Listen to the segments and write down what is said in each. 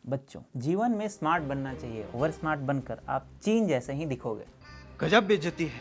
बच्चों, जीवन में स्मार्ट बनना चाहिए। ओवर स्मार्ट बनकर आप चीन जैसे ही दिखोगे। गजब बेइज्जती है।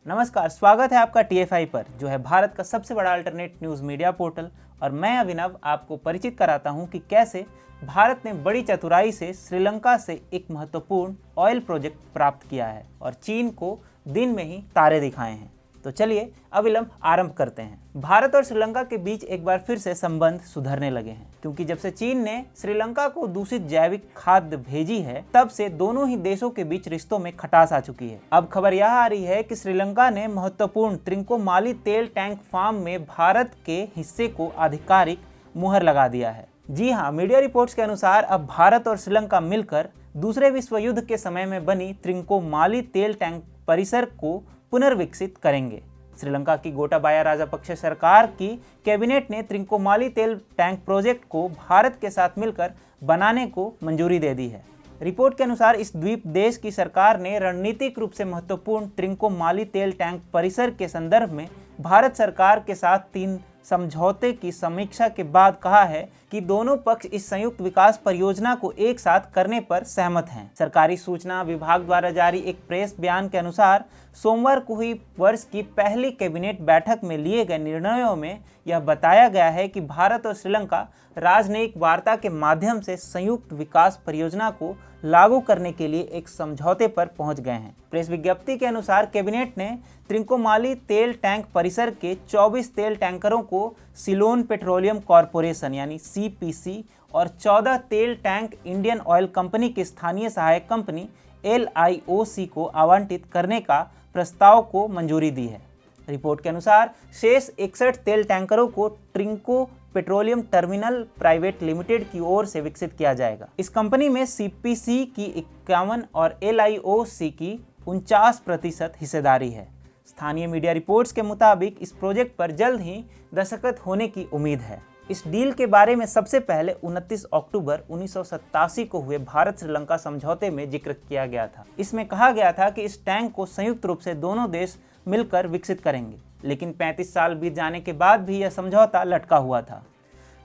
नमस्कार, स्वागत है आपका TFI पर, जो है भारत का सबसे बड़ा अल्टरनेट न्यूज़ मीडिया पोर्टल। और मैं अभिनव आपको परिचित कराता हूं कि कैसे भारत ने बड़ी चतुराई से श्रीलंका से एक महत्वपूर्ण ऑयल प्रोजेक्ट प्राप्त किया है और चीन को दिन में ही तारे दिखाए हैं। तो चलिए अविलंब आरंभ करते हैं। भारत और श्रीलंका के बीच एक बार फिर से संबंध सुधरने लगे हैं, क्योंकि जब से चीन ने श्रीलंका को दूषित जैविक खाद्य भेजी है, तब से दोनों ही देशों के बीच रिश्तों में खटास आ चुकी है। अब खबर यह आ रही है कि श्रीलंका ने महत्वपूर्ण त्रिंकोमाली तेल टैंक फार्म में भारत के हिस्से को आधिकारिक मुहर लगा दिया है। जी हाँ, मीडिया रिपोर्ट्स के अनुसार अब भारत और श्रीलंका मिलकर दूसरे विश्व युद्ध के समय में बनी त्रिंकोमाली तेल टैंक परिसर को पुनर्विकसित करेंगे। श्रीलंका की गोटाबाया राजपक्षे सरकार की कैबिनेट ने त्रिंकोमाली तेल टैंक प्रोजेक्ट को भारत के साथ मिलकर बनाने को मंजूरी दे दी है। रिपोर्ट के अनुसार इस द्वीप देश की सरकार ने रणनीतिक रूप से महत्वपूर्ण त्रिंकोमाली तेल टैंक परिसर के संदर्भ में भारत सरकार के साथ 3 समझौते की समीक्षा के बाद कहा है कि दोनों पक्ष इस संयुक्त विकास परियोजना को एक साथ करने पर सहमत हैं। सरकारी सूचना विभाग द्वारा जारी एक प्रेस बयान के अनुसार सोमवार को हुई वर्ष की पहली कैबिनेट बैठक में लिए गए निर्णयों में यह बताया गया है कि भारत और श्रीलंका राजनयिक वार्ता के माध्यम से संयुक्त विकास परियोजना को लागू करने के लिए एक समझौते पर पहुंच गए हैं। प्रेस विज्ञप्ति के अनुसार कैबिनेट ने त्रिंकोमाली तेल टैंक परिसर के 24 तेल टैंकरों को सिलोन पेट्रोलियम कॉरपोरेशन यानी CPC और 14 तेल टैंक इंडियन ऑयल कंपनी की स्थानीय सहायक कंपनी LIOC को आवंटित करने का प्रस्ताव को मंजूरी दी है। रिपोर्ट के अनुसार शेष 61 तेल टैंकरों को Trinco petroleum terminal private limited की ओर से विकसित किया जाएगा। इस कंपनी में CPC की 51 और LIOC की 49% हिस्सेदारी है। स्थानीय मीडिया रिपोर्ट्स के मुताबिक इस प्रोजेक्ट पर जल्द ही दस्तखत होने की उम्मीद है। इस डील के बारे में सबसे पहले 29 अक्टूबर 1987 को हुए भारत श्रीलंका समझौते में जिक्र किया गया था। इसमें कहा गया था कि इस टैंक को संयुक्त रूप से दोनों देश मिलकर विकसित करेंगे, लेकिन 35 साल बीत जाने के बाद भी यह समझौता लटका हुआ था।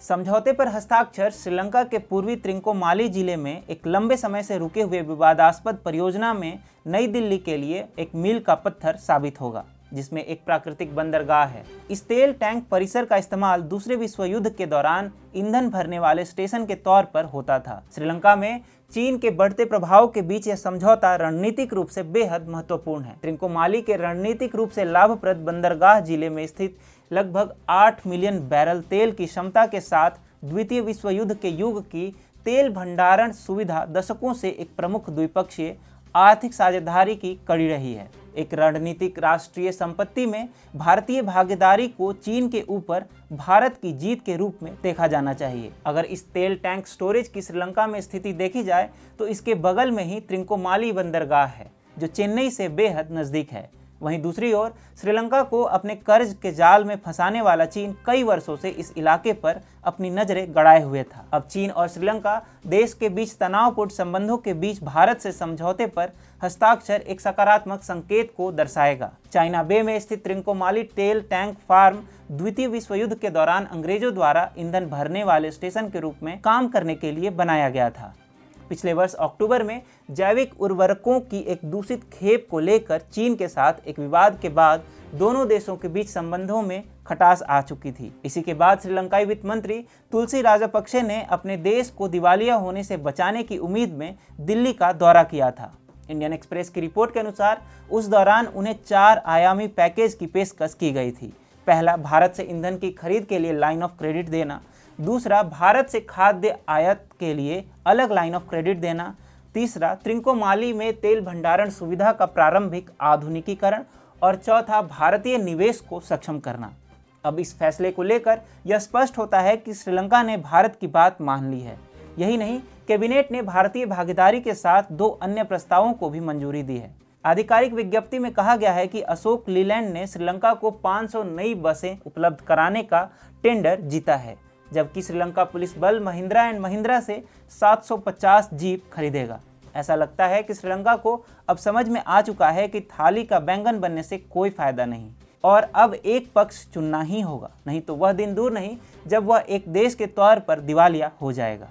समझौते पर हस्ताक्षर श्रीलंका के पूर्वी त्रिंकोमाली जिले में एक लंबे समय से रुके हुए विवादास्पद परियोजना में नई दिल्ली के लिए एक मील का पत्थर साबित होगा, जिसमें एक प्राकृतिक बंदरगाह है। इस तेल टैंक परिसर का इस्तेमाल दूसरे विश्व युद्ध के दौरान ईंधन भरने वाले स्टेशन के तौर पर होता था। श्रीलंका में चीन के बढ़ते प्रभाव के बीच यह समझौता रणनीतिक रूप से बेहद महत्वपूर्ण है। त्रिंकोमाली के रणनीतिक रूप से लाभप्रद बंदरगाह जिले में स्थित लगभग 8 मिलियन बैरल तेल की क्षमता के साथ द्वितीय विश्व युद्ध के युग की तेल भंडारण सुविधा दशकों से एक प्रमुख द्विपक्षीय आर्थिक साझेदारी की कड़ी रही है। एक रणनीतिक राष्ट्रीय संपत्ति में भारतीय भागीदारी को चीन के ऊपर भारत की जीत के रूप में देखा जाना चाहिए। अगर इस तेल टैंक स्टोरेज की श्रीलंका में स्थिति देखी जाए तो इसके बगल में ही त्रिंकोमाली बंदरगाह है, जो चेन्नई से बेहद नज़दीक है। वहीं दूसरी ओर श्रीलंका को अपने कर्ज के जाल में फंसाने वाला चीन कई वर्षों से इस इलाके पर अपनी नजरें गड़ाए हुए था। अब चीन और श्रीलंका देश के बीच तनावपूर्ण संबंधों के बीच भारत से समझौते पर हस्ताक्षर एक सकारात्मक संकेत को दर्शाएगा। चाइना बे में स्थित त्रिंकोमाली तेल टैंक फार्म द्वितीय विश्व युद्ध के दौरान अंग्रेजों द्वारा ईंधन भरने वाले स्टेशन के रूप में काम करने के लिए बनाया गया था। पिछले वर्ष अक्टूबर में जैविक उर्वरकों की एक दूषित खेप को लेकर चीन के साथ एक विवाद के बाद दोनों देशों के बीच संबंधों में खटास आ चुकी थी। इसी के बाद श्रीलंकाई वित्त मंत्री तुलसी राजपक्षे ने अपने देश को दिवालिया होने से बचाने की उम्मीद में दिल्ली का दौरा किया था। इंडियन एक्सप्रेस की रिपोर्ट के अनुसार उस दौरान उन्हें 4 आयामी पैकेज की पेशकश की गई थी। पहला, भारत से ईंधन की खरीद के लिए लाइन ऑफ क्रेडिट देना। दूसरा, भारत से खाद्य आयात के लिए अलग लाइन ऑफ क्रेडिट देना। तीसरा, त्रिंकोमाली में तेल भंडारण सुविधा का प्रारंभिक आधुनिकीकरण। और चौथा, भारतीय निवेश को सक्षम करना। अब इस फैसले को लेकर यह स्पष्ट होता है कि श्रीलंका ने भारत की बात मान ली है। यही नहीं, कैबिनेट ने भारतीय भागीदारी के साथ 2 अन्य प्रस्तावों को भी मंजूरी दी है। आधिकारिक विज्ञप्ति में कहा गया है कि अशोक लीलैंड ने श्रीलंका को 500 नई बसें उपलब्ध कराने का टेंडर जीता है, जबकि श्रीलंका पुलिस बल महिंद्रा एंड महिंद्रा से 750 जीप खरीदेगा। ऐसा लगता है कि श्रीलंका को अब समझ में आ चुका है कि थाली का बैंगन बनने से कोई फायदा नहीं और अब एक पक्ष चुनना ही होगा, नहीं तो वह दिन दूर नहीं जब वह एक देश के तौर पर दिवालिया हो जाएगा।